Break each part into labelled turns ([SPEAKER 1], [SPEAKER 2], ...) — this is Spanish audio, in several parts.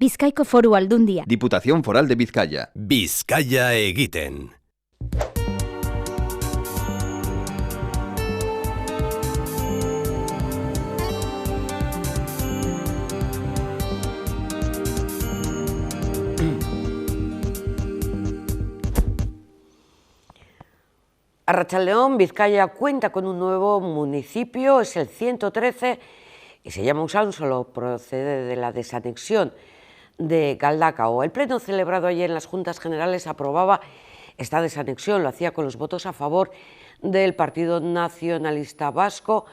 [SPEAKER 1] Bizkaiko Foru Aldundia.
[SPEAKER 2] Diputación Foral de Vizcaya.
[SPEAKER 3] Bizkaia egiten.
[SPEAKER 4] Arratsaldeon, Vizcaya cuenta con un nuevo municipio, es el 113 y se llama Usánsolo, procede de la desanexión de Galdakao. El pleno celebrado ayer en las Juntas Generales aprobaba esta desanexión, lo hacía con los votos a favor del Partido Nacionalista Vasco,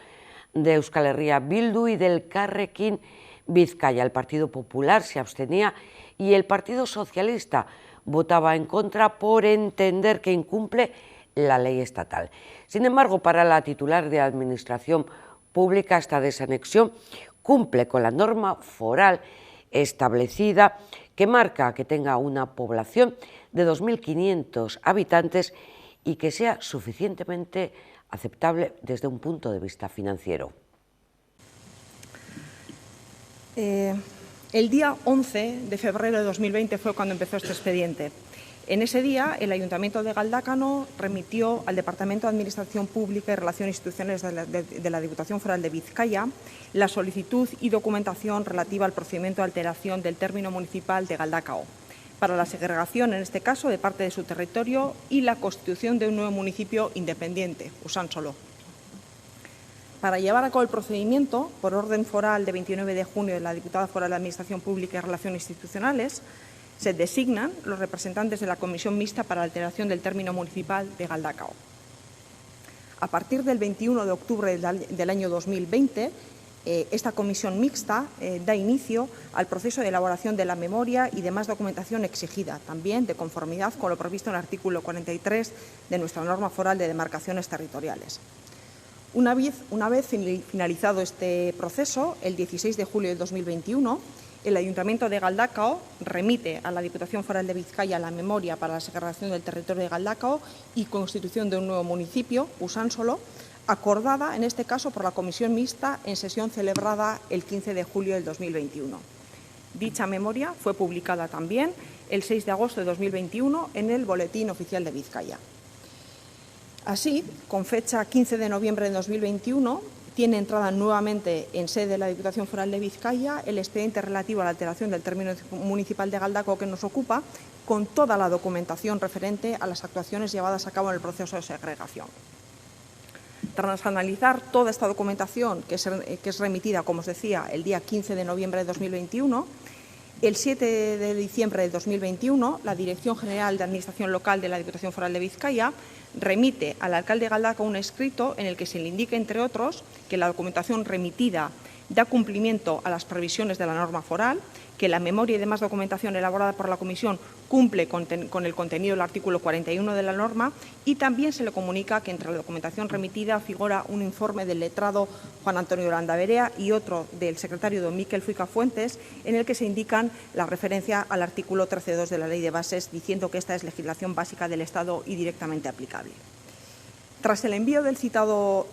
[SPEAKER 4] de Euskal Herria Bildu y del Carrequín Vizcaya. El Partido Popular se abstenía y el Partido Socialista votaba en contra por entender que incumple la ley estatal. Sin embargo, para la titular de Administración Pública, esta desanexión cumple con la norma foral establecida que marca que tenga una población de 2.500 habitantes y que sea suficientemente aceptable desde un punto de vista financiero.
[SPEAKER 5] El día 11 de febrero de 2020 fue cuando empezó este expediente. En ese día, el Ayuntamiento de Galdácano remitió al Departamento de Administración Pública y Relaciones Institucionales de la Diputación Foral de Vizcaya la solicitud y documentación relativa al procedimiento de alteración del término municipal de Galdakao para la segregación, en este caso, de parte de su territorio y la constitución de un nuevo municipio independiente, Usánsolo. Para llevar a cabo el procedimiento, por orden foral de 29 de junio de la Diputada Foral de Administración Pública y Relaciones Institucionales, se designan los representantes de la Comisión Mixta para la alteración del término municipal de Galdakao. A partir del 21 de octubre del año 2020, esta comisión mixta da inicio al proceso de elaboración de la memoria y demás documentación exigida, también de conformidad con lo previsto en el artículo 43 de nuestra norma foral de demarcaciones territoriales. Una vez finalizado este proceso, el 16 de julio de 2021, el Ayuntamiento de Galdakao remite a la Diputación Foral de Vizcaya la memoria para la segregación del territorio de Galdakao y constitución de un nuevo municipio, Usánsolo, acordada en este caso por la Comisión Mixta en sesión celebrada el 15 de julio del 2021. Dicha memoria fue publicada también el 6 de agosto de 2021 en el Boletín Oficial de Vizcaya. Así, con fecha 15 de noviembre de 2021, tiene entrada nuevamente en sede de la Diputación Foral de Vizcaya el expediente relativo a la alteración del término municipal de Galdakao que nos ocupa, con toda la documentación referente a las actuaciones llevadas a cabo en el proceso de segregación. Tras analizar toda esta documentación, que es remitida, como os decía, el día 15 de noviembre de 2021, el 7 de diciembre de 2021, la Dirección General de Administración Local de la Diputación Foral de Vizcaya remite al alcalde de Galdakao un escrito en el que se le indica, entre otros, que la documentación remitida da cumplimiento a las previsiones de la norma foral, que la memoria y demás documentación elaborada por la Comisión cumple con el contenido del artículo 41 de la norma, y también se le comunica que entre la documentación remitida figura un informe del letrado Juan Antonio Landaverea y otro del secretario don Miquel Fuica Fuentes, en el que se indican la referencia al artículo 13.2 de la Ley de Bases, diciendo que esta es legislación básica del Estado y directamente aplicable. Tras el envío del citado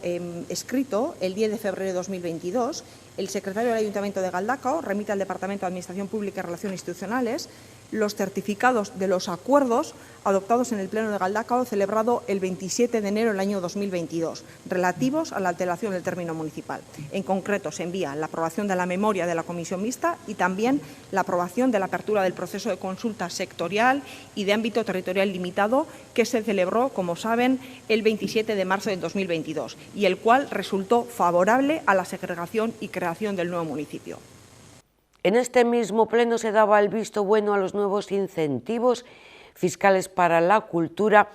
[SPEAKER 5] escrito, el 10 de febrero de 2022, el secretario del Ayuntamiento de Galdakao remite al Departamento de Administración Pública y Relaciones Institucionales los certificados de los acuerdos adoptados en el Pleno de Galdakao celebrado el 27 de enero del año 2022, relativos a la alteración del término municipal. En concreto, se envía la aprobación de la memoria de la Comisión Mixta y también la aprobación de la apertura del proceso de consulta sectorial y de ámbito territorial limitado que se celebró, como saben, el 27 de marzo del 2022 y el cual resultó favorable a la segregación y creación del nuevo municipio.
[SPEAKER 4] En este mismo pleno se daba el visto bueno a los nuevos incentivos fiscales para la cultura,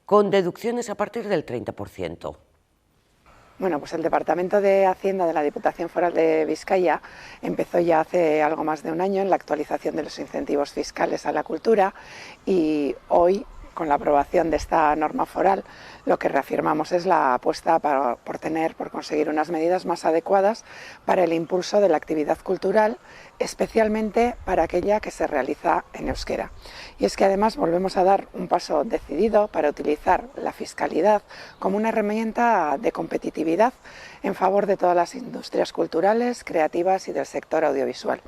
[SPEAKER 4] con deducciones a partir del 30%.
[SPEAKER 6] Bueno, pues el Departamento de Hacienda de la Diputación Foral de Vizcaya empezó ya hace algo más de un año en la actualización de los incentivos fiscales a la cultura, y hoy, con la aprobación de esta norma foral, lo que reafirmamos es la apuesta por conseguir unas medidas más adecuadas para el impulso de la actividad cultural especialmente para aquella que se realiza en euskera. Y es que además volvemos a dar un paso decidido para utilizar la fiscalidad como una herramienta de competitividad en favor de todas las industrias culturales, creativas y del sector audiovisual.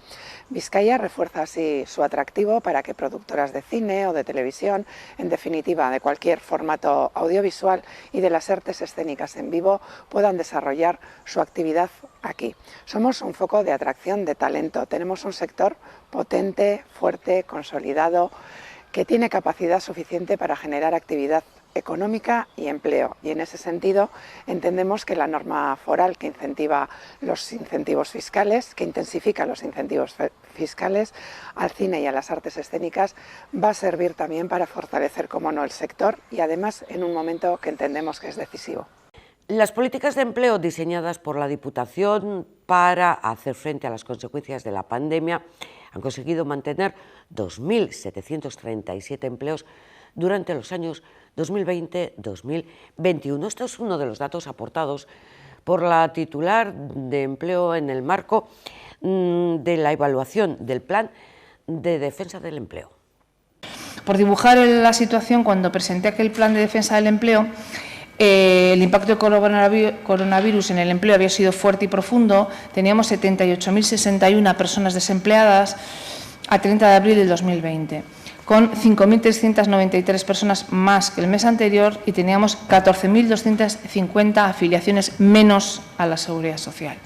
[SPEAKER 6] Vizcaya refuerza así su atractivo para que productoras de cine o de televisión, en definitiva de cualquier formato audiovisual y de las artes escénicas en vivo, puedan desarrollar su actividad aquí. Somos un foco de atracción de talento, tenemos un sector potente, fuerte, consolidado, que tiene capacidad suficiente para generar actividad económica y empleo, y en ese sentido entendemos que la norma foral que incentiva los incentivos fiscales, que intensifica los incentivos fiscales al cine y a las artes escénicas, va a servir también para fortalecer, como no, el sector, y además en un momento que entendemos que es decisivo.
[SPEAKER 4] Las políticas de empleo diseñadas por la Diputación para hacer frente a las consecuencias de la pandemia han conseguido mantener 2.737 empleos durante los años 2020-2021. Esto es uno de los datos aportados por la titular de Empleo en el marco de la evaluación del Plan de Defensa del Empleo.
[SPEAKER 1] Por dibujar la situación, cuando presenté aquel Plan de Defensa del Empleo, el impacto del coronavirus en el empleo había sido fuerte y profundo. Teníamos 78.061 personas desempleadas a 30 de abril del 2020, con 5.393 personas más que el mes anterior, y teníamos 14.250 afiliaciones menos a la Seguridad Social.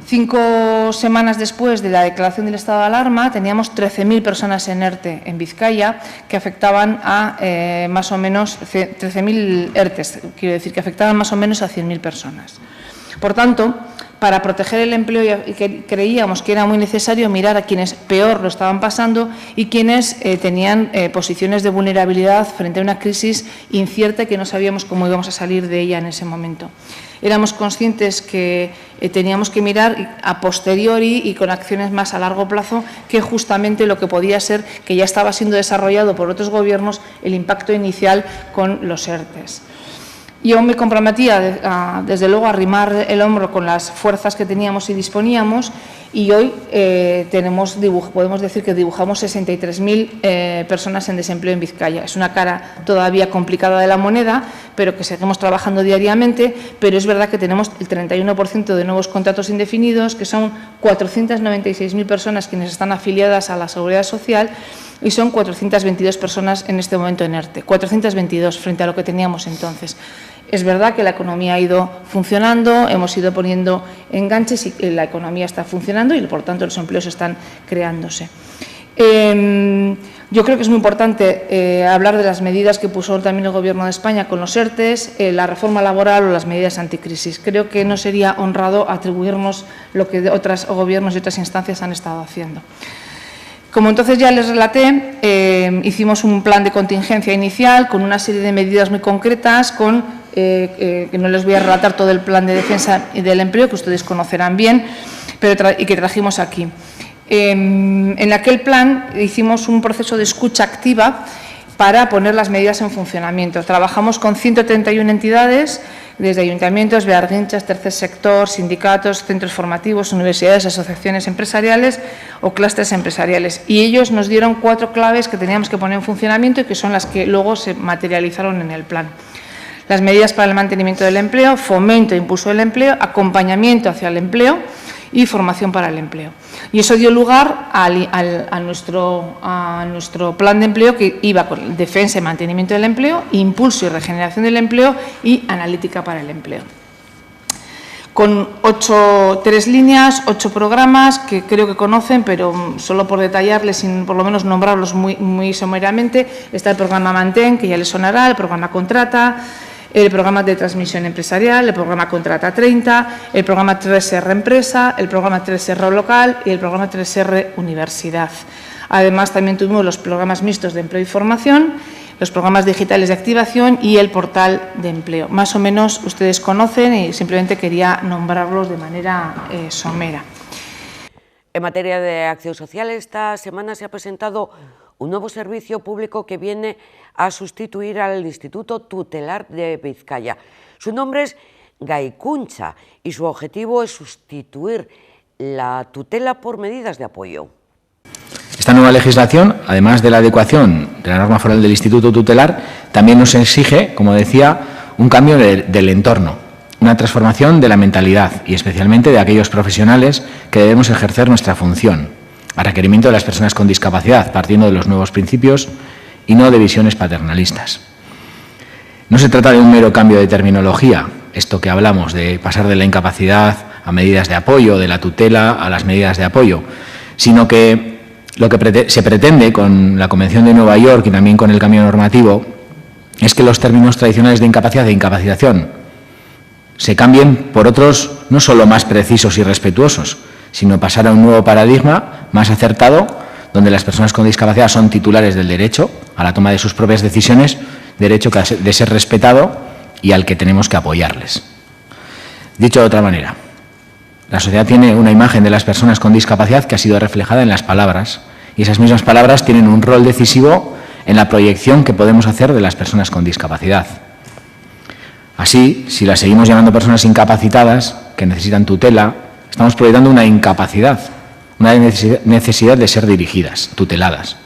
[SPEAKER 1] 5 semanas después de la declaración del estado de alarma, teníamos 13.000 personas en ERTE en Vizcaya, que afectaban a más o menos 13.000 ERTEs, quiero decir, que afectaban más o menos a 100.000 personas. Por tanto, para proteger el empleo, creíamos que era muy necesario mirar a quienes peor lo estaban pasando y quienes tenían posiciones de vulnerabilidad frente a una crisis incierta, que no sabíamos cómo íbamos a salir de ella en ese momento. Éramos conscientes que teníamos que mirar a posteriori y con acciones más a largo plazo que justamente lo que podía ser, que ya estaba siendo desarrollado por otros gobiernos, el impacto inicial con los ERTEs. Yo me comprometía, desde luego, a arrimar el hombro con las fuerzas que teníamos y disponíamos, y hoy podemos decir que dibujamos 63.000 personas en desempleo en Vizcaya. Es una cara todavía complicada de la moneda, pero que seguimos trabajando diariamente, pero es verdad que tenemos el 31% de nuevos contratos indefinidos, que son 496.000 personas quienes están afiliadas a la Seguridad Social, y son 422 personas en este momento en ERTE, 422 frente a lo que teníamos entonces. Es verdad que la economía ha ido funcionando, hemos ido poniendo enganches y la economía está funcionando y, por tanto, los empleos están creándose. Yo creo que es muy importante hablar de las medidas que puso también el Gobierno de España con los ERTEs, la reforma laboral o las medidas anticrisis. Creo que no sería honrado atribuirnos lo que otros gobiernos y otras instancias han estado haciendo. Como entonces ya les relaté, hicimos un plan de contingencia inicial con una serie de medidas muy concretas, que no les voy a relatar todo el plan de defensa del empleo, que ustedes conocerán bien, y que trajimos aquí. En aquel plan hicimos un proceso de escucha activa para poner las medidas en funcionamiento. Trabajamos con 131 entidades, desde ayuntamientos, bearguinchas, tercer sector, sindicatos, centros formativos, universidades, asociaciones empresariales o clústeres empresariales. Y ellos nos dieron 4 claves que teníamos que poner en funcionamiento y que son las que luego se materializaron en el plan. Las medidas para el mantenimiento del empleo, fomento e impulso del empleo, acompañamiento hacia el empleo y formación para el empleo. Y eso dio lugar a nuestro plan de empleo, que iba con defensa y mantenimiento del empleo, impulso y regeneración del empleo y analítica para el empleo. Con 3 líneas, 8 programas que creo que conocen, pero solo por detallarles, sin por lo menos nombrarlos muy someramente, está el programa Mantén, que ya les sonará, el programa Contrata, el programa de transmisión empresarial, el programa Contrata 30, el programa 3R Empresa, el programa 3R Local y el programa 3R Universidad. Además, también tuvimos los programas mixtos de empleo y formación, los programas digitales de activación y el portal de empleo. Más o menos ustedes conocen y simplemente quería nombrarlos de manera somera.
[SPEAKER 4] En materia de acción social, esta semana se ha presentado un nuevo servicio público que viene a sustituir al Instituto Tutelar de Vizcaya. Su nombre es Gaikuntza y su objetivo es sustituir la tutela por medidas de apoyo.
[SPEAKER 7] Esta nueva legislación, además de la adecuación de la norma foral del Instituto Tutelar, también nos exige, como decía, un cambio del entorno, una transformación de la mentalidad y especialmente de aquellos profesionales que debemos ejercer nuestra función, a requerimiento de las personas con discapacidad, partiendo de los nuevos principios y no de visiones paternalistas. No se trata de un mero cambio de terminología, esto que hablamos de pasar de la incapacidad a medidas de apoyo, de la tutela a las medidas de apoyo, sino que lo que se pretende con la Convención de Nueva York y también con el cambio normativo es que los términos tradicionales de incapacidad e incapacitación se cambien por otros no solo más precisos y respetuosos, sino pasar a un nuevo paradigma más acertado, donde las personas con discapacidad son titulares del derecho a la toma de sus propias decisiones, derecho de ser respetado y al que tenemos que apoyarles. Dicho de otra manera, la sociedad tiene una imagen de las personas con discapacidad que ha sido reflejada en las palabras, y esas mismas palabras tienen un rol decisivo en la proyección que podemos hacer de las personas con discapacidad. Así, si las seguimos llamando personas incapacitadas, que necesitan tutela, estamos proyectando una incapacidad, una necesidad de ser dirigidas, tuteladas.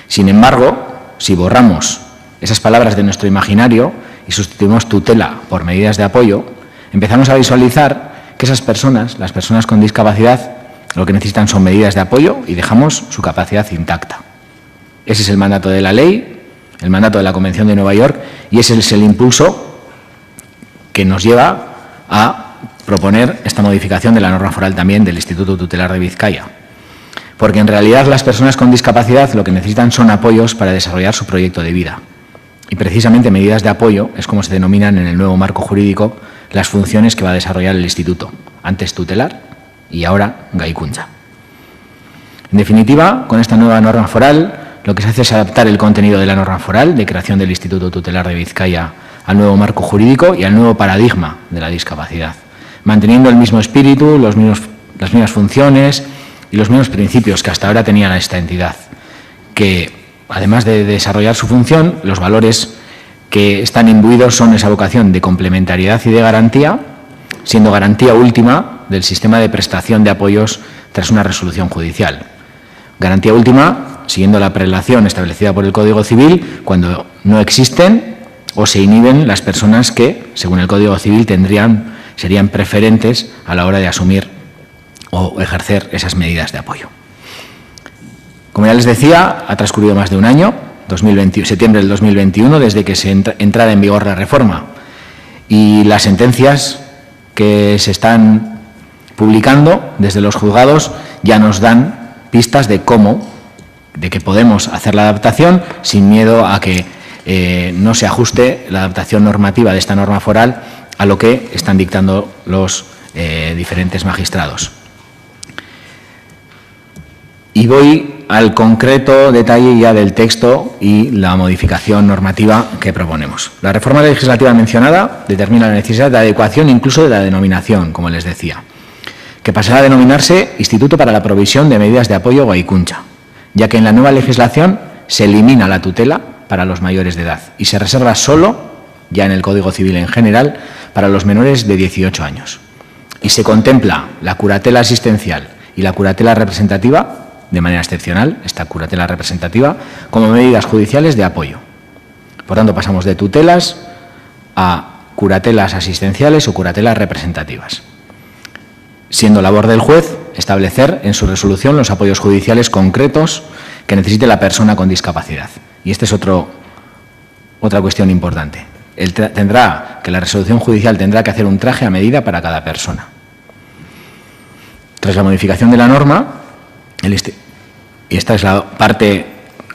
[SPEAKER 7] Sin embargo, si borramos esas palabras de nuestro imaginario y sustituimos tutela por medidas de apoyo, empezamos a visualizar que esas personas, las personas con discapacidad, lo que necesitan son medidas de apoyo y dejamos su capacidad intacta. Ese es el mandato de la ley, el mandato de la Convención de Nueva York, y ese es el impulso que nos lleva a proponer esta modificación de la norma foral también del Instituto Tutelar de Vizcaya. Porque en realidad las personas con discapacidad lo que necesitan son apoyos para desarrollar su proyecto de vida. Y precisamente medidas de apoyo es como se denominan en el nuevo marco jurídico las funciones que va a desarrollar el Instituto, antes tutelar y ahora gaikuntza. En definitiva, con esta nueva norma foral, lo que se hace es adaptar el contenido de la norma foral de creación del Instituto Tutelar de Vizcaya al nuevo marco jurídico y al nuevo paradigma de la discapacidad, manteniendo el mismo espíritu, las mismas funciones y los mismos principios que hasta ahora tenía esta entidad, que además de desarrollar su función, los valores que están imbuidos son esa vocación de complementariedad y de garantía, siendo garantía última del sistema de prestación de apoyos tras una resolución judicial. Garantía última, siguiendo la prelación establecida por el Código Civil, cuando no existen o se inhiben las personas que, según el Código Civil, serían preferentes a la hora de asumir o ejercer esas medidas de apoyo. Como ya les decía, ha transcurrido más de un año, septiembre del 2021, desde que se entrara en vigor la reforma, y las sentencias que se están publicando desde los juzgados ya nos dan pistas de que podemos hacer la adaptación sin miedo a que no se ajuste la adaptación normativa de esta norma foral a lo que están dictando los diferentes magistrados. Y voy al concreto detalle ya del texto y la modificación normativa que proponemos. La reforma legislativa mencionada determina la necesidad de adecuación incluso de la denominación, como les decía, que pasará a denominarse Instituto para la Provisión de Medidas de Apoyo Gaikuntza, ya que en la nueva legislación se elimina la tutela para los mayores de edad y se reserva solo, ya en el Código Civil en general, para los menores de 18 años. Y se contempla la curatela asistencial y la curatela representativa, de manera excepcional, esta curatela representativa, como medidas judiciales de apoyo. Por tanto, pasamos de tutelas a curatelas asistenciales o curatelas representativas, siendo labor del juez establecer en su resolución los apoyos judiciales concretos que necesite la persona con discapacidad. Y esta es otra cuestión importante. La resolución judicial tendrá que hacer un traje a medida para cada persona. Tras la modificación de la norma, y esta es la parte,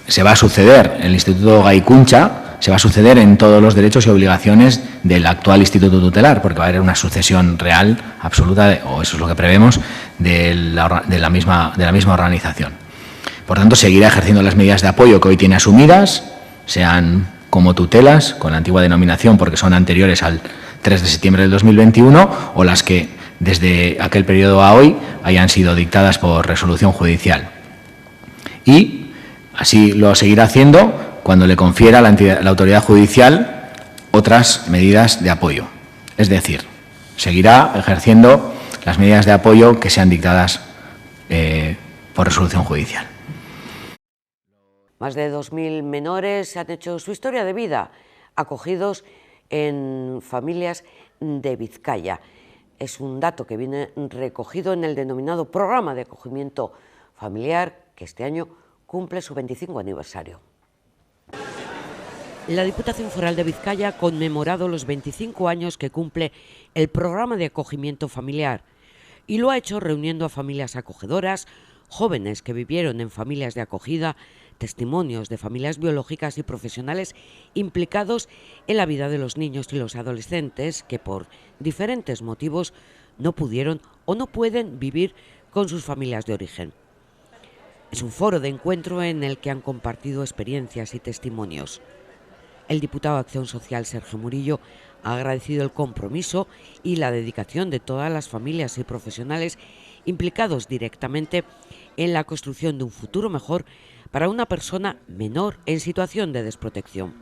[SPEAKER 7] se va a suceder, el Instituto Gaikuntza se va a suceder en todos los derechos y obligaciones del actual Instituto Tutelar, porque va a haber una sucesión real, absoluta, o eso es lo que prevemos, de la misma organización. Por tanto, seguirá ejerciendo las medidas de apoyo que hoy tiene asumidas, sean como tutelas, con la antigua denominación, porque son anteriores al 3 de septiembre del 2021, o las que desde aquel periodo a hoy hayan sido dictadas por resolución judicial. Y así lo seguirá haciendo cuando le confiera la autoridad judicial otras medidas de apoyo. Es decir, seguirá ejerciendo las medidas de apoyo que sean dictadas por resolución judicial.
[SPEAKER 4] Más de 2.000 menores han hecho su historia de vida acogidos en familias de Vizcaya. Es un dato que viene recogido en el denominado Programa de Acogimiento Familiar, que este año cumple su 25 aniversario. La Diputación Foral de Vizcaya ha conmemorado los 25 años que cumple el Programa de Acogimiento Familiar y lo ha hecho reuniendo a familias acogedoras, jóvenes que vivieron en familias de acogida, testimonios de familias biológicas y profesionales implicados en la vida de los niños y los adolescentes que por diferentes motivos no pudieron o no pueden vivir con sus familias de origen. Es un foro de encuentro en el que han compartido experiencias y testimonios. El diputado de Acción Social, Sergio Murillo, ha agradecido el compromiso y la dedicación de todas las familias y profesionales implicados directamente en la construcción de un futuro mejor para una persona menor en situación de desprotección.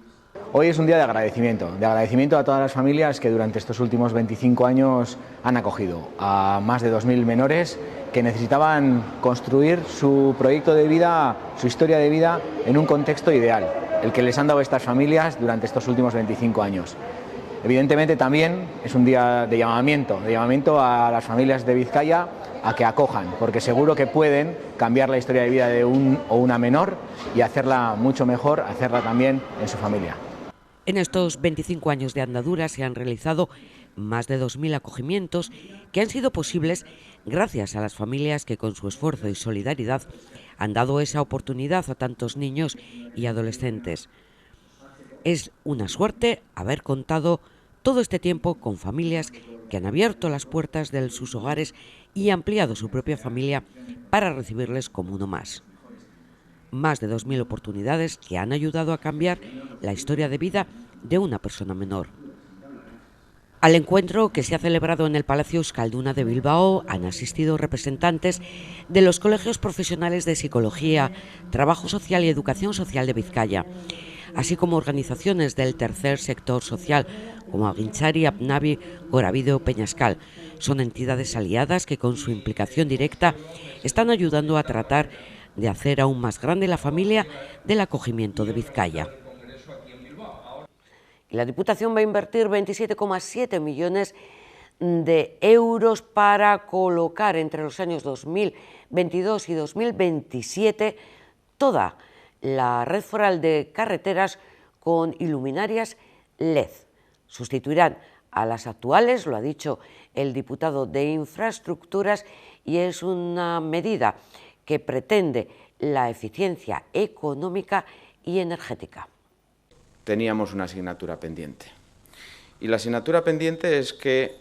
[SPEAKER 7] Hoy es un día de agradecimiento a todas las familias que durante estos últimos 25 años han acogido a más de 2.000 menores que necesitaban construir su proyecto de vida, su historia de vida en un contexto ideal, el que les han dado estas familias durante estos últimos 25 años. Evidentemente también es un día de llamamiento a las familias de Vizcaya a que acojan, porque seguro que pueden cambiar la historia de vida de un o una menor y hacerla mucho mejor, hacerla también en su familia.
[SPEAKER 4] En estos 25 años de andadura se han realizado más de 2.000 acogimientos que han sido posibles gracias a las familias que con su esfuerzo y solidaridad han dado esa oportunidad a tantos niños y adolescentes. Es una suerte haber contado todo este tiempo con familias que han abierto las puertas de sus hogares y ampliado su propia familia para recibirles como uno más. Más de 2.000 oportunidades que han ayudado a cambiar la historia de vida de una persona menor. Al encuentro que se ha celebrado en el Palacio Euskalduna de Bilbao han asistido representantes de los colegios profesionales de Psicología, Trabajo Social y Educación Social de Vizcaya, así como organizaciones del tercer sector social como Agintzari, Apnabi, Gorabide o Peñascal. Son entidades aliadas que con su implicación directa están ayudando a tratar de hacer aún más grande la familia del acogimiento de Vizcaya. La Diputación va a invertir 27,7 millones de euros para colocar entre los años 2022 y 2027 toda la red foral de carreteras con iluminarias LED. Sustituirán a las actuales, lo ha dicho el diputado de Infraestructuras, y es una medida que pretende la eficiencia económica y energética.
[SPEAKER 8] Teníamos una asignatura pendiente. Y la asignatura pendiente es que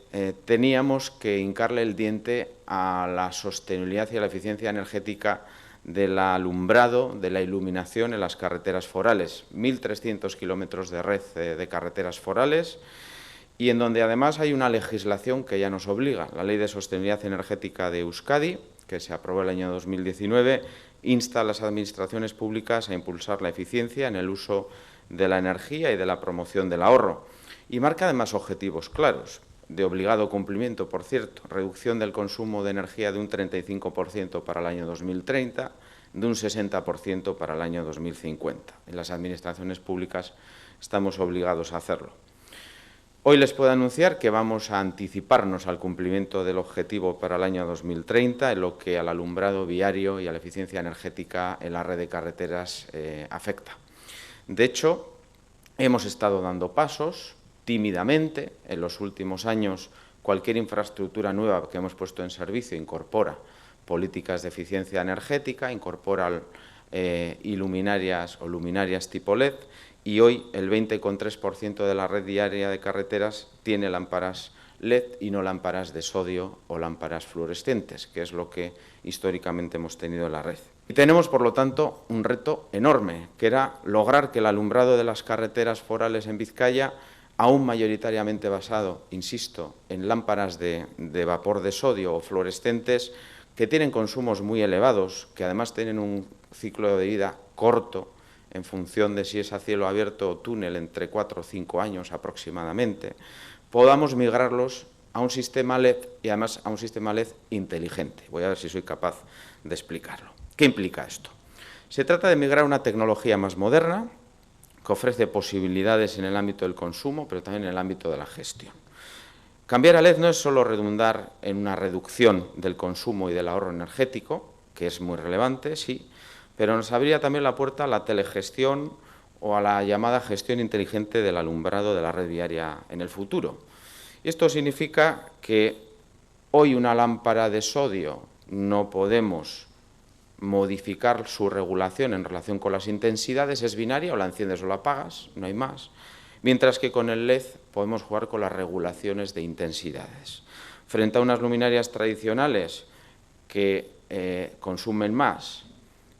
[SPEAKER 8] teníamos que hincarle el diente a la sostenibilidad y a la eficiencia energética del alumbrado, de la iluminación en las carreteras forales. 1.300 kilómetros de red de carreteras forales y en donde además hay una legislación que ya nos obliga. La Ley de Sostenibilidad Energética de Euskadi, que se aprobó el año 2019, insta a las administraciones públicas a impulsar la eficiencia en el uso de la energía y de la promoción del ahorro. Y marca además objetivos claros, de obligado cumplimiento, por cierto, reducción del consumo de energía de un 35% para el año 2030, de un 60% para el año 2050. En las administraciones públicas estamos obligados a hacerlo. Hoy les puedo anunciar que vamos a anticiparnos al cumplimiento del objetivo para el año 2030 en lo que al alumbrado viario y a la eficiencia energética en la red de carreteras afecta. De hecho, hemos estado dando pasos tímidamente. En los últimos años, cualquier infraestructura nueva que hemos puesto en servicio incorpora políticas de eficiencia energética, incorpora iluminarias o luminarias tipo LED, y hoy el 20,3% de la red diaria de carreteras tiene lámparas LED y no lámparas de sodio o lámparas fluorescentes, que es lo que históricamente hemos tenido en la red. Y tenemos, por lo tanto, un reto enorme, que era lograr que el alumbrado de las carreteras forales en Vizcaya, aún mayoritariamente basado, insisto, en lámparas de vapor de sodio o fluorescentes, que tienen consumos muy elevados, que además tienen un ciclo de vida corto, en función de si es a cielo abierto o túnel, entre 4 o 5 años aproximadamente, podamos migrarlos a un sistema LED y además a un sistema LED inteligente. Voy a ver si soy capaz de explicarlo. ¿Qué implica esto? Se trata de migrar a una tecnología más moderna que ofrece posibilidades en el ámbito del consumo, pero también en el ámbito de la gestión. Cambiar a LED no es solo redundar en una reducción del consumo y del ahorro energético, que es muy relevante, sí, pero nos abriría también la puerta a la telegestión o a la llamada gestión inteligente del alumbrado de la red viaria en el futuro. Esto significa que hoy una lámpara de sodio no podemos modificar su regulación en relación con las intensidades, es binaria, o la enciendes o la apagas, no hay más, mientras que con el LED podemos jugar con las regulaciones de intensidades. Frente a unas luminarias tradicionales que consumen más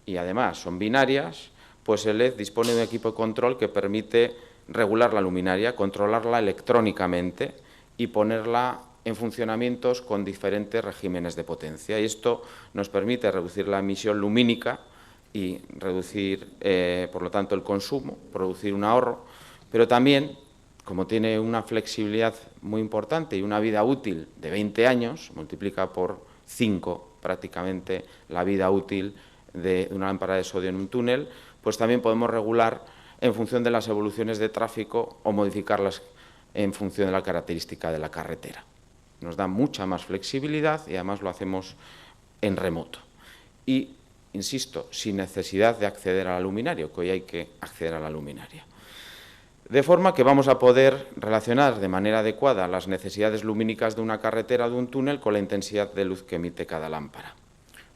[SPEAKER 8] y además son binarias, pues el LED dispone de un equipo de control que permite regular la luminaria, controlarla electrónicamente y ponerla en funcionamientos con diferentes regímenes de potencia. Y esto nos permite reducir la emisión lumínica y reducir, por lo tanto, el consumo, producir un ahorro, pero también, como tiene una flexibilidad muy importante y una vida útil de 20 años, multiplica por 5 prácticamente la vida útil de una lámpara de sodio en un túnel, pues también podemos regular en función de las evoluciones de tráfico o modificarlas en función de la característica de la carretera. Nos da mucha más flexibilidad y además lo hacemos en remoto. Y, insisto, sin necesidad de acceder a la luminaria, que hoy hay que acceder a la luminaria. De forma que vamos a poder relacionar de manera adecuada las necesidades lumínicas de una carretera o de un túnel con la intensidad de luz que emite cada lámpara.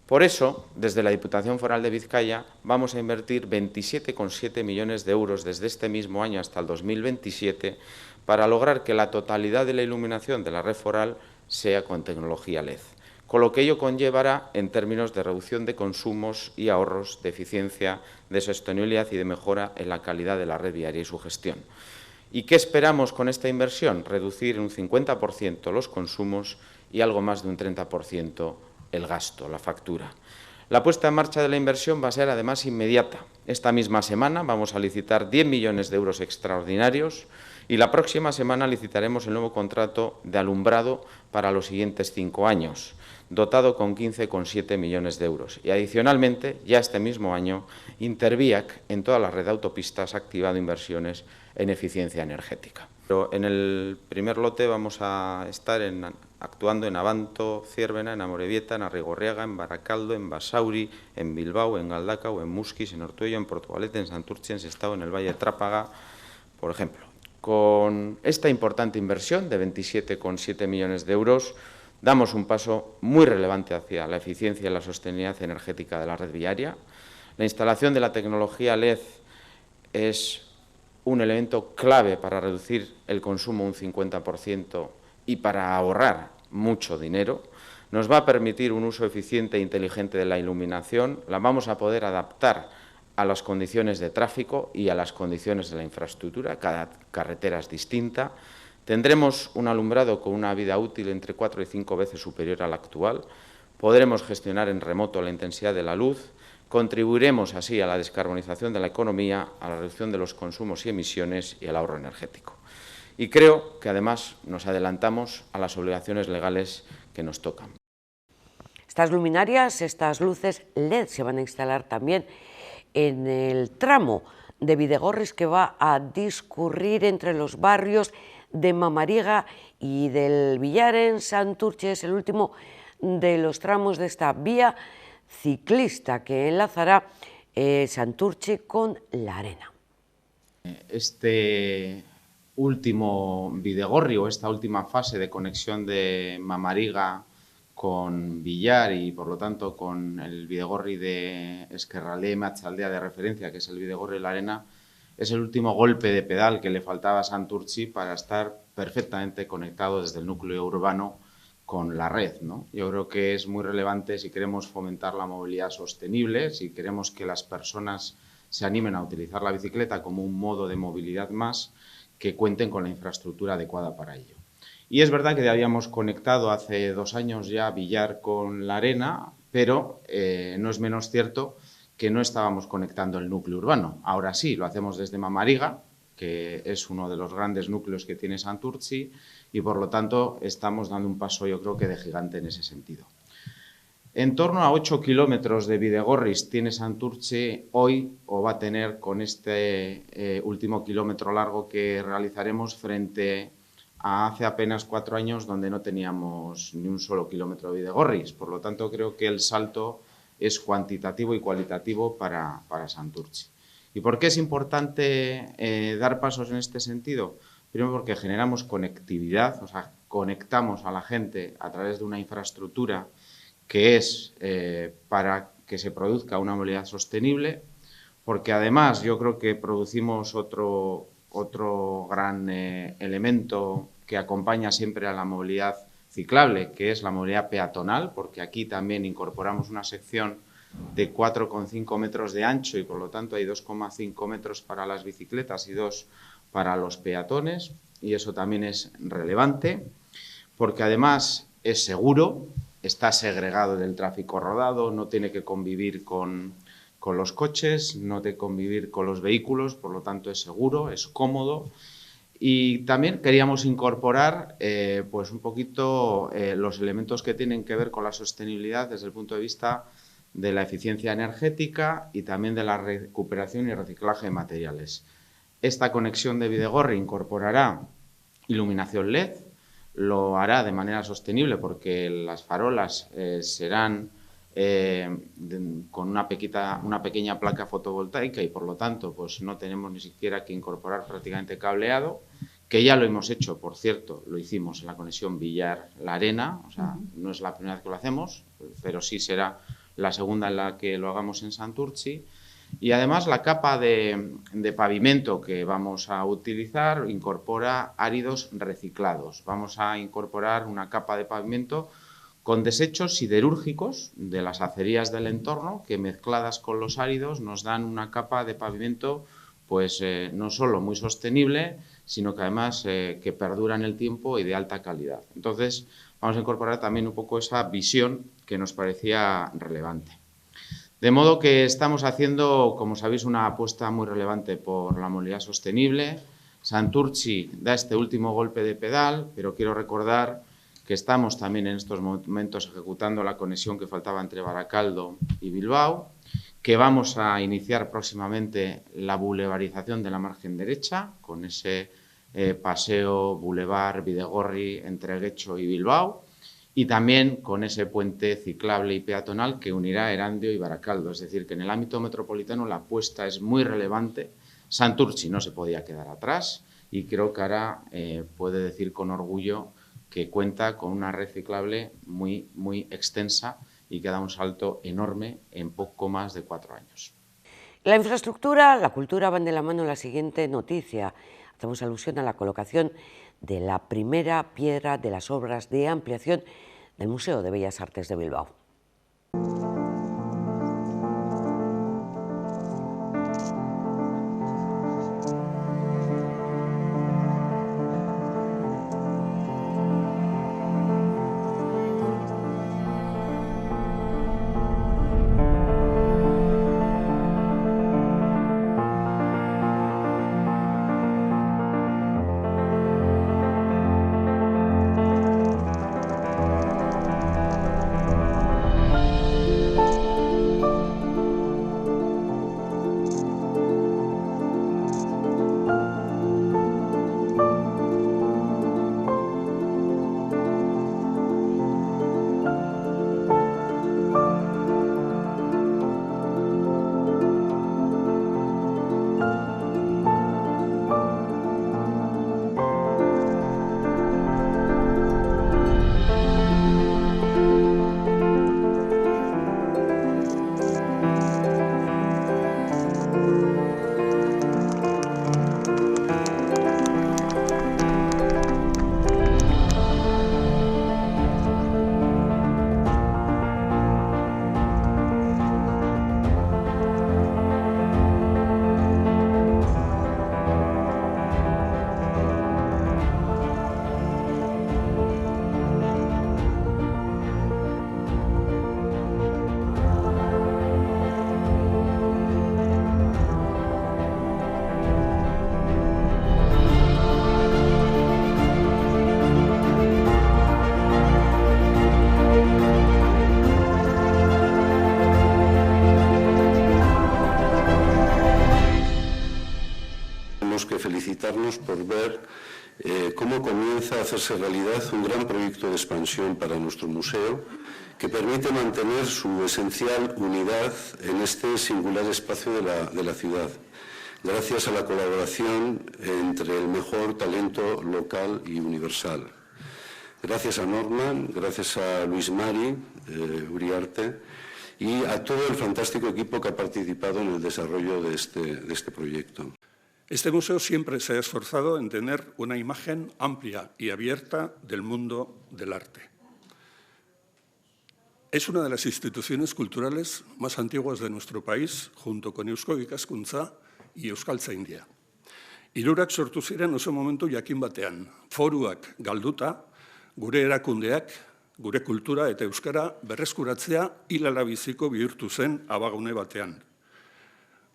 [SPEAKER 8] Por eso, desde la Diputación Foral de Vizcaya vamos a invertir 27,7 millones de euros desde este mismo año hasta el 2027 para lograr que la totalidad de la iluminación de la red foral sea con tecnología LED, con lo que ello conllevará en términos de reducción de consumos y ahorros, de eficiencia, de sostenibilidad y de mejora en la calidad de la red viaria y su gestión. ¿Y qué esperamos con esta inversión? Reducir en un 50% los consumos y algo más de un 30% el gasto, la factura. La puesta en marcha de la inversión va a ser además inmediata. Esta misma semana vamos a licitar 10 millones de euros extraordinarios y la próxima semana licitaremos el nuevo contrato de alumbrado para los siguientes 5 años, dotado con 15,7 millones de euros. Y adicionalmente, ya este mismo año, Interviac en toda la red de autopistas ha activado inversiones en eficiencia energética. Pero en el primer lote vamos a estar actuando en Abanto, Ciervena, en Amorebieta, en Arrigorriaga, en Baracaldo, en Basauri, en Bilbao, en Galdacao, en Muskiz, en Ortuello, en Portugalete, en Santurce, en Sestao, en el Valle de Trápaga, por ejemplo. Con esta importante inversión de 27,7 millones de euros, damos un paso muy relevante hacia la eficiencia y la sostenibilidad energética de la red viaria. La instalación de la tecnología LED es un elemento clave para reducir el consumo un 50% y para ahorrar mucho dinero. Nos va a permitir un uso eficiente e inteligente de la iluminación, la vamos a poder adaptar a las condiciones de tráfico y a las condiciones de la infraestructura, cada carretera es distinta. Tendremos un alumbrado con una vida útil entre 4 y 5 veces superior a la actual, podremos gestionar en remoto la intensidad de la luz, contribuiremos así a la descarbonización de la economía, a la reducción de los consumos y emisiones y al ahorro energético. Y creo que además nos adelantamos a las obligaciones legales que nos tocan.
[SPEAKER 4] Estas luminarias, estas luces LED se van a instalar también en el tramo de Bidegorris que va a discurrir entre los barrios de Mamariga y del Villar en Santurce. Es el último de los tramos de esta vía ciclista que enlazará Santurce con La Arena.
[SPEAKER 8] Este último Bidegorri o esta última fase de conexión de Mamariga con Villar y, por lo tanto, con el Bidegorri de Esquerralea y Machaldea de referencia, que es el Bidegorri de La Arena, es el último golpe de pedal que le faltaba a Santurce para estar perfectamente conectado desde el núcleo urbano con la red, ¿no? Yo creo que es muy relevante si queremos fomentar la movilidad sostenible, si queremos que las personas se animen a utilizar la bicicleta como un modo de movilidad más, que cuenten con la infraestructura adecuada para ello. Y es verdad que ya habíamos conectado hace 2 años ya Villar con La Arena, pero no es menos cierto que no estábamos conectando el núcleo urbano. Ahora sí, lo hacemos desde Mamariga, que es uno de los grandes núcleos que tiene Santurtzi, y por lo tanto estamos dando un paso, yo creo que de gigante en ese sentido. En torno a 8 kilómetros de Bidegorris tiene Santurtzi hoy, o va a tener con este último kilómetro largo que realizaremos, frente a hace apenas 4 años, donde no teníamos ni un solo kilómetro de Bidegorris. Por lo tanto, creo que el salto es cuantitativo y cualitativo para Santurtzi. ¿Y por qué es importante dar pasos en este sentido? Primero, porque generamos conectividad, o sea, conectamos a la gente a través de una infraestructura que es para que se produzca una movilidad sostenible, porque además yo creo que producimos otro gran elemento que acompaña siempre a la movilidad ciclable, que es la movilidad peatonal, porque aquí también incorporamos una sección de 4,5 metros de ancho y por lo tanto hay 2,5 metros para las bicicletas y 2 para los peatones, y eso también es relevante, porque además es seguro, está segregado del tráfico rodado, no tiene que convivir con los coches, no tiene que convivir con los vehículos, por lo tanto es seguro, es cómodo. Y también queríamos incorporar pues un poquito los elementos que tienen que ver con la sostenibilidad desde el punto de vista de la eficiencia energética y también de la recuperación y reciclaje de materiales. Esta conexión de Bidegorri incorporará iluminación LED, lo hará de manera sostenible porque las farolas serán con una pequeña placa fotovoltaica y por lo tanto pues no tenemos ni siquiera que incorporar prácticamente cableado, que ya lo hemos hecho, por cierto, lo hicimos en la conexión Villar-La Arena, o sea, no es la primera vez que lo hacemos, pero sí será la segunda en la que lo hagamos en Santurtzi. Y además la capa de pavimento que vamos a utilizar incorpora áridos reciclados. Vamos a incorporar una capa de pavimento con desechos siderúrgicos de las acerías del entorno que mezcladas con los áridos nos dan una capa de pavimento pues no solo muy sostenible, sino que además que perdura en el tiempo y de alta calidad. Entonces vamos a incorporar también un poco esa visión que nos parecía relevante. De modo que estamos haciendo, como sabéis, una apuesta muy relevante por la movilidad sostenible. Santurtzi da este último golpe de pedal, pero quiero recordar que estamos también en estos momentos ejecutando la conexión que faltaba entre Baracaldo y Bilbao, que vamos a iniciar próximamente la bulevarización de la margen derecha, con ese paseo Boulevard Bidegorri entre Guecho y Bilbao, y también con ese puente ciclable y peatonal que unirá Erandio y Baracaldo. Es decir, que en el ámbito metropolitano la apuesta es muy relevante. Santurtzi no se podía quedar atrás y creo que ahora puede decir con orgullo que cuenta con una red ciclable muy extensa y que da un salto enorme en poco más de 4 años.
[SPEAKER 4] La infraestructura, la cultura van de la mano en la siguiente noticia. Hacemos alusión a la colocación de la primera piedra de las obras de ampliación del Museo de Bellas Artes de Bilbao.
[SPEAKER 9] tenemos que felicitarnos por ver cómo comienza a hacerse realidad un gran proyecto de expansión para nuestro museo que permite mantener su esencial unidad en este singular espacio de la ciudad, gracias a la colaboración entre el mejor talento local y universal. Gracias a Norman, gracias a Luis Mari Uriarte y a todo el fantástico equipo que ha participado en el desarrollo de este proyecto.
[SPEAKER 10] Este museo siempre se ha esforzado en tener una imagen amplia y abierta del mundo del arte. Es una de las instituciones culturales más antiguas de nuestro país, junto con Eusko Ikaskuntza y Euskaltzaindia. Hirurak sortu ziren oso momentu jakin batean, foruak galduta, gure erakundeak, gure kultura eta euskara berreskuratzea hilalabiziko bihurtu zen abagune batean.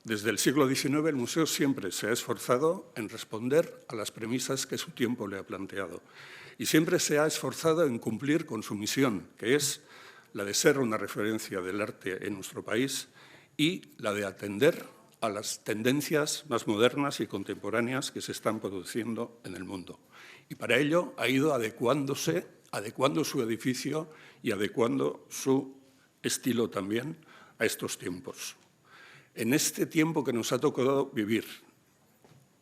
[SPEAKER 10] Desde el siglo XIX el museo siempre se ha esforzado en responder a las premisas que su tiempo le ha planteado y siempre se ha esforzado en cumplir con su misión, que es la de ser una referencia del arte en nuestro país y la de atender a las tendencias más modernas y contemporáneas que se están produciendo en el mundo. Y para ello ha ido adecuando su edificio y adecuando su estilo también a estos tiempos. En este tiempo que nos ha tocado vivir,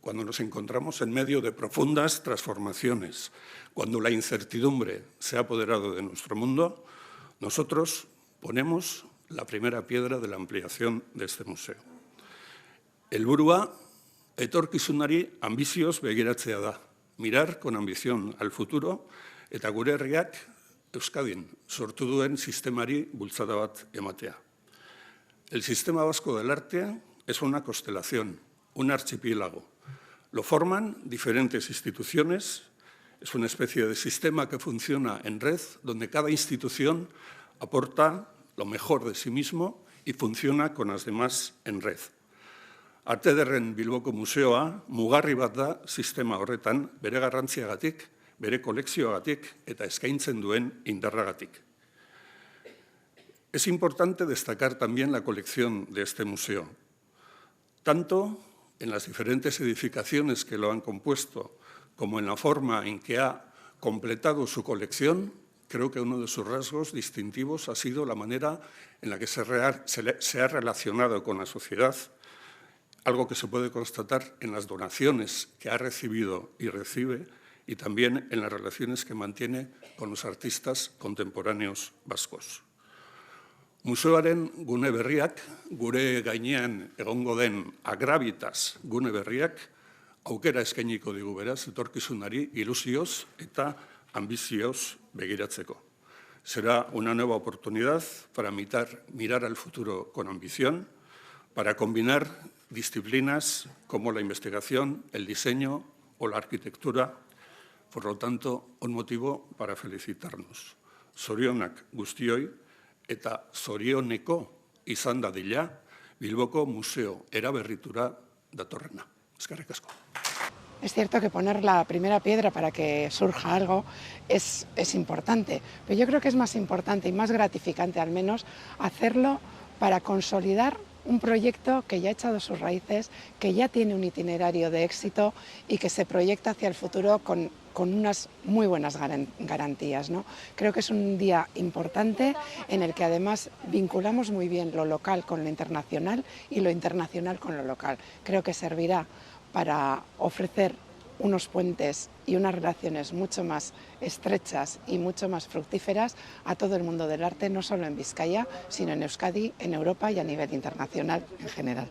[SPEAKER 10] cuando nos encontramos en medio de profundas transformaciones, cuando la incertidumbre se ha apoderado de nuestro mundo, nosotros ponemos la primera piedra de la ampliación de este museo. Helburua, etorkizunari ambizioz begiratzea da, mirar con ambición al futuro eta gure herriak Euskadin sortu duen sistemari bultzada bat ematea. El sistema vasco del arte es una constelación, un archipiélago. Lo forman diferentes instituciones, es una especie de sistema que funciona en red, donde cada institución aporta lo mejor de sí mismo y funciona con las demás en red. Arte Ederren Bilboko Museoa mugarri bat da sistema horretan, bere garrantziagatik, bere kolekzioagatik eta eskaintzen duen indarragatik. Es importante destacar también la colección de este museo, tanto en las diferentes edificaciones que lo han compuesto como en la forma en que ha completado su colección. Creo que uno de sus rasgos distintivos ha sido la manera en la que se ha relacionado con la sociedad, algo que se puede constatar en las donaciones que ha recibido y recibe y también en las relaciones que mantiene con los artistas contemporáneos vascos. Museoaren gune berriak, gure gainean egongo den Agravitas gune berriak, aukera eskainiko digu beraz, etorkizunari ilusioz eta ambizioz begiratzeko. Será una nueva oportunidad para mirar al futuro con ambición, para combinar disciplinas como la investigación, el diseño o la arquitectura. Por lo tanto, un motivo para felicitarnos. Zorionak guztioi, eta zorioneko izan dadila Bilboko museo eraberritura datorrena. Eskerrik asko.
[SPEAKER 6] Es cierto que poner la primera piedra para que surja algo es importante, pero yo creo que es más importante y más gratificante al menos hacerlo para consolidar un proyecto que ya ha echado sus raíces, que ya tiene un itinerario de éxito y que se proyecta hacia el futuro con unas muy buenas garantías, ¿no? Creo que es un día importante en el que además vinculamos muy bien lo local con lo internacional y lo internacional con lo local. Creo que servirá para ofrecer unos puentes y unas relaciones mucho más estrechas y mucho más fructíferas a todo el mundo del arte, no solo en Vizcaya, sino en Euskadi, en Europa y a nivel internacional en general.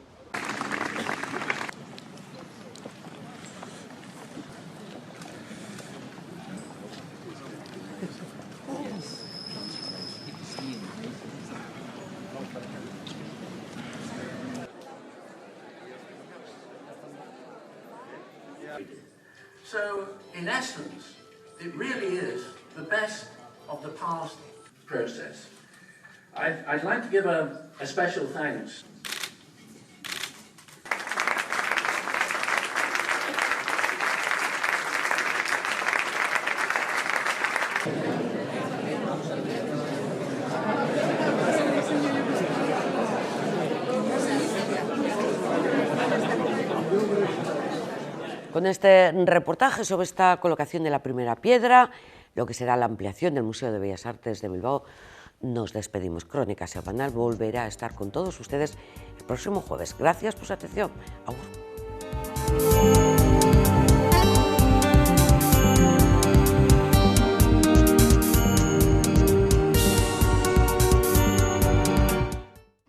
[SPEAKER 11] So, in essence, it really is the best of the past process. I'd like to give a special thanks.
[SPEAKER 4] Con este reportaje sobre esta colocación de la primera piedra, lo que será la ampliación del Museo de Bellas Artes de Bilbao, nos despedimos. Crónica Semanal volverá a estar con todos ustedes el próximo jueves. Gracias por su atención. Agur.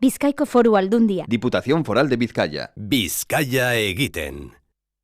[SPEAKER 12] Bizkaiko Foru Aldundia.
[SPEAKER 2] Diputación Foral de Vizcaya.
[SPEAKER 3] Bizkaia egiten.